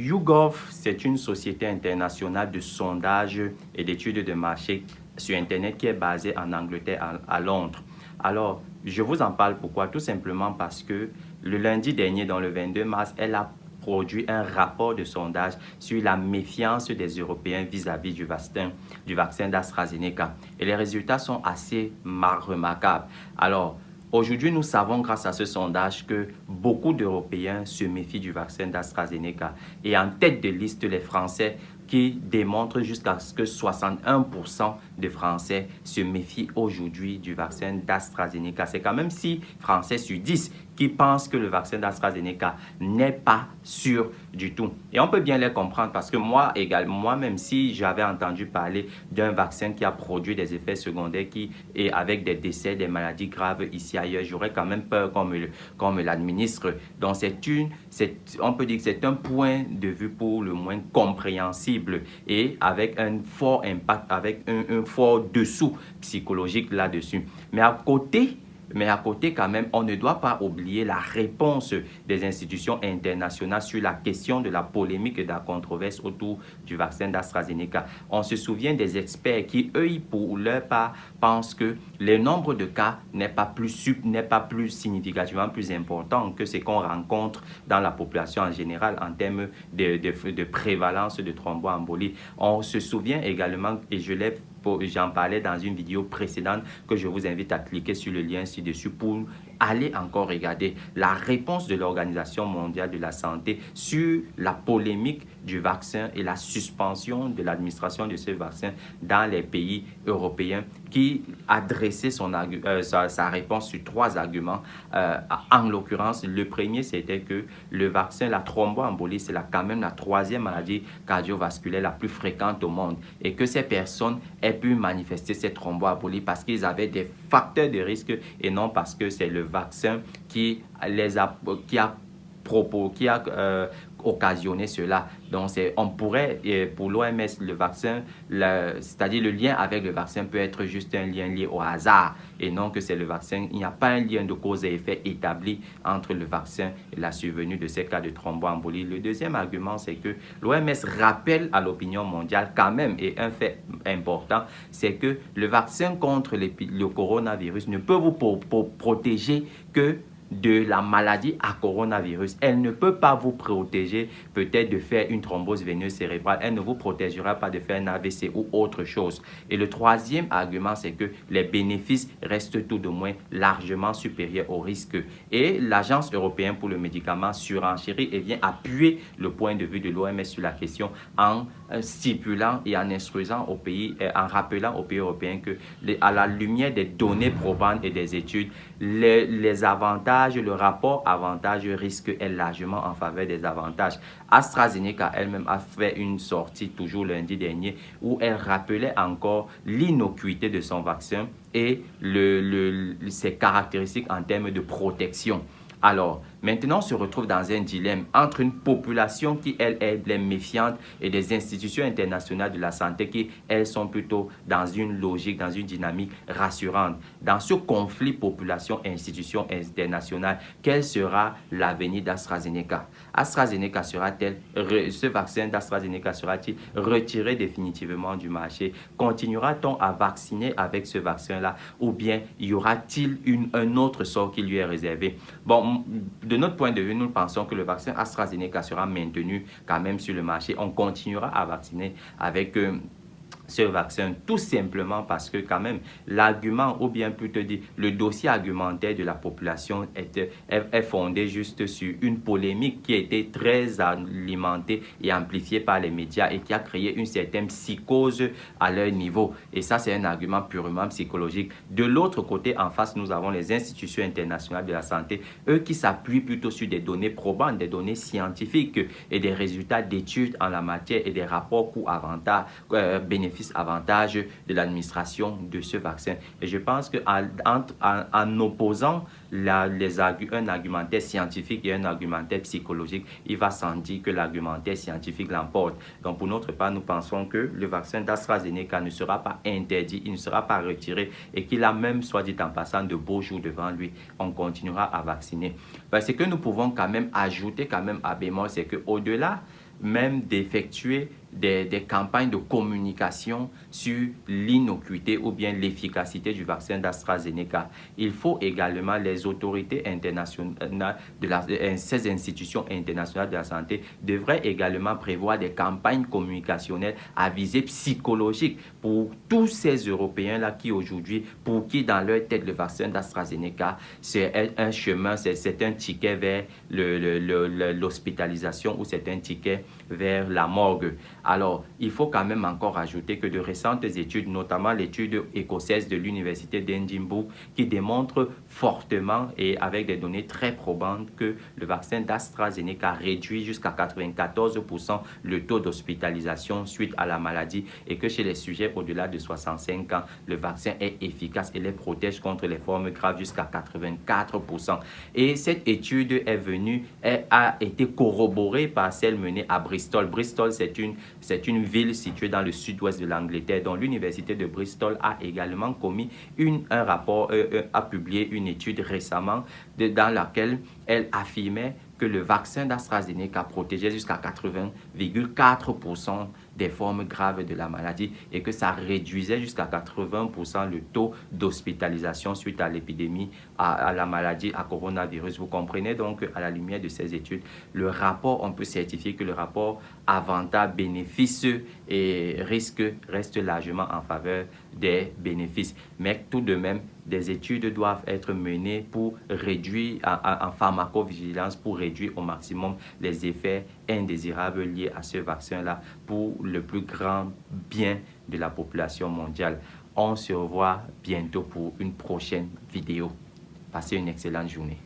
YouGov, c'est une société internationale de sondage et d'études de marché sur Internet qui est basée en Angleterre, à Londres. Alors, je vous en parle pourquoi? Tout simplement parce que le lundi dernier, dans le 22 mars, elle a produit un rapport de sondage sur la méfiance des Européens vis-à-vis du vaccin d'AstraZeneca. Et les résultats sont assez remarquables. Alors, aujourd'hui, nous savons grâce à ce sondage que beaucoup d'Européens se méfient du vaccin d'AstraZeneca. Et en tête de liste, les Français qui démontrent jusqu'à ce que 61% des Français se méfient aujourd'hui du vaccin d'AstraZeneca. C'est quand même 6 Français sur 10 qui pensent que le vaccin d'AstraZeneca n'est pas sûr du tout. Et on peut bien les comprendre parce que moi également, moi-même, si j'avais entendu parler d'un vaccin qui a produit des effets secondaires et avec des décès, des maladies graves ici ailleurs, j'aurais quand même peur qu'on me l'administre. Donc on peut dire que c'est un point de vue pour le moins compréhensible et avec un fort impact, avec un fort dessous psychologique là-dessus. Mais à côté, quand même, on ne doit pas oublier la réponse des institutions internationales sur la question de la polémique et de la controverse autour du vaccin d'AstraZeneca. On se souvient des experts qui, eux, pour leur part, pensent que le nombre de cas n'est pas plus significativement plus important que ce qu'on rencontre dans la population en général en termes de prévalence de thromboembolie. On se souvient également, et j'en parlais dans une vidéo précédente que je vous invite à cliquer sur le lien ci-dessus pour aller encore regarder la réponse de l'Organisation mondiale de la santé sur la polémique du vaccin et la suspension de l'administration de ce vaccin dans les pays européens, qui a dressé sa réponse sur 3 arguments. En l'occurrence, le premier, c'était que le vaccin, la thromboembolie, c'est quand même la 3e maladie cardiovasculaire la plus fréquente au monde et que ces personnes aient pu manifester cette thromboembolie parce qu'ils avaient des facteurs de risque et non parce que c'est le vaccin qui a occasionné cela. Donc, on pourrait, pour l'OMS, le vaccin, c'est-à-dire le lien avec le vaccin peut être juste un lien lié au hasard et non que c'est le vaccin. Il n'y a pas un lien de cause et effet établi entre le vaccin et la survenue de ces cas de thromboembolie. Le deuxième argument, c'est que l'OMS rappelle à l'opinion mondiale quand même, et un fait important, c'est que le vaccin contre le coronavirus ne peut vous protéger que de la maladie à coronavirus. Elle ne peut pas vous protéger peut-être de faire une thrombose veineuse cérébrale. Elle ne vous protégera pas de faire un AVC ou autre chose. Et le troisième argument, c'est que les bénéfices restent tout de moins largement supérieurs aux risques. Et l'Agence européenne pour le médicament surenchérit et vient appuyer le point de vue de l'OMS sur la question en stipulant et en instruisant aux pays, en rappelant aux pays européens que à la lumière des données probantes et des études, les avantages, le rapport avantage-risque est largement en faveur des avantages. AstraZeneca elle-même a fait une sortie toujours lundi dernier où elle rappelait encore l'innocuité de son vaccin et ses caractéristiques en termes de protection. Alors, maintenant, on se retrouve dans un dilemme entre une population qui, elle, est méfiante et des institutions internationales de la santé qui, elles, sont plutôt dans une logique, dans une dynamique rassurante. Dans ce conflit population-institutions internationales, quel sera l'avenir d'AstraZeneca? AstraZeneca ce vaccin d'AstraZeneca sera-t-il retiré définitivement du marché? Continuera-t-on à vacciner avec ce vaccin-là? Ou bien y aura-t-il un autre sort qui lui est réservé? Bon, de notre point de vue, nous pensons que le vaccin AstraZeneca sera maintenu quand même sur le marché. On continuera à vacciner avec ce vaccin, tout simplement parce que quand même l'argument, ou bien plutôt dit le dossier argumentaire de la population est fondé juste sur une polémique qui a été très alimentée et amplifiée par les médias et qui a créé une certaine psychose à leur niveau. Et ça, c'est un argument purement psychologique. De l'autre côté, en face, nous avons les institutions internationales de la santé, eux qui s'appuient plutôt sur des données probantes, des données scientifiques et des résultats d'études en la matière et des rapports coûts-avantages, avantages de l'administration de ce vaccin. Et je pense qu'en opposant un argumentaire scientifique et un argumentaire psychologique, il va sans dire que l'argumentaire scientifique l'emporte. Donc pour notre part, nous pensons que le vaccin d'AstraZeneca ne sera pas interdit, il ne sera pas retiré et qu'il a même, soit dit en passant, de beaux jours devant lui. On continuera à vacciner. Ce que nous pouvons quand même ajouter quand même à bémol, c'est qu'au-delà même d'effectuer des campagnes de communication sur l'innocuité ou bien l'efficacité du vaccin d'AstraZeneca. Il faut également les autorités internationales, ces institutions internationales de la santé devraient également prévoir des campagnes communicationnelles à visée psychologique pour tous ces Européens-là qui aujourd'hui, pour qui dans leur tête le vaccin d'AstraZeneca, c'est un chemin, c'est un ticket vers l'hospitalisation ou c'est un ticket vers la morgue. Alors, il faut quand même encore ajouter que de récentes études, notamment l'étude écossaise de l'université d'Edinburgh, qui démontre fortement et avec des données très probantes que le vaccin d'AstraZeneca réduit jusqu'à 94% le taux d'hospitalisation suite à la maladie et que chez les sujets au-delà de 65 ans, le vaccin est efficace et les protège contre les formes graves jusqu'à 84%. Et cette étude a été corroborée par celle menée à Bristol. Bristol, c'est une ville située dans le sud-ouest de l'Angleterre, dont l'université de Bristol a également commis a publié une étude récemment dans laquelle elle affirmait que le vaccin d'AstraZeneca protégeait jusqu'à 80,4% des formes graves de la maladie et que ça réduisait jusqu'à 80% le taux d'hospitalisation suite à l'épidémie, à la maladie, à coronavirus. Vous comprenez donc à la lumière de ces études, le rapport, on peut certifier que le rapport avantage-bénéfice et risque reste largement en faveur des bénéfices. Mais tout de même, des études doivent être menées pour réduire en pharmacovigilance, pour réduire au maximum les effets indésirables liés à ce vaccin-là pour le plus grand bien de la population mondiale. On se revoit bientôt pour une prochaine vidéo. Passez une excellente journée.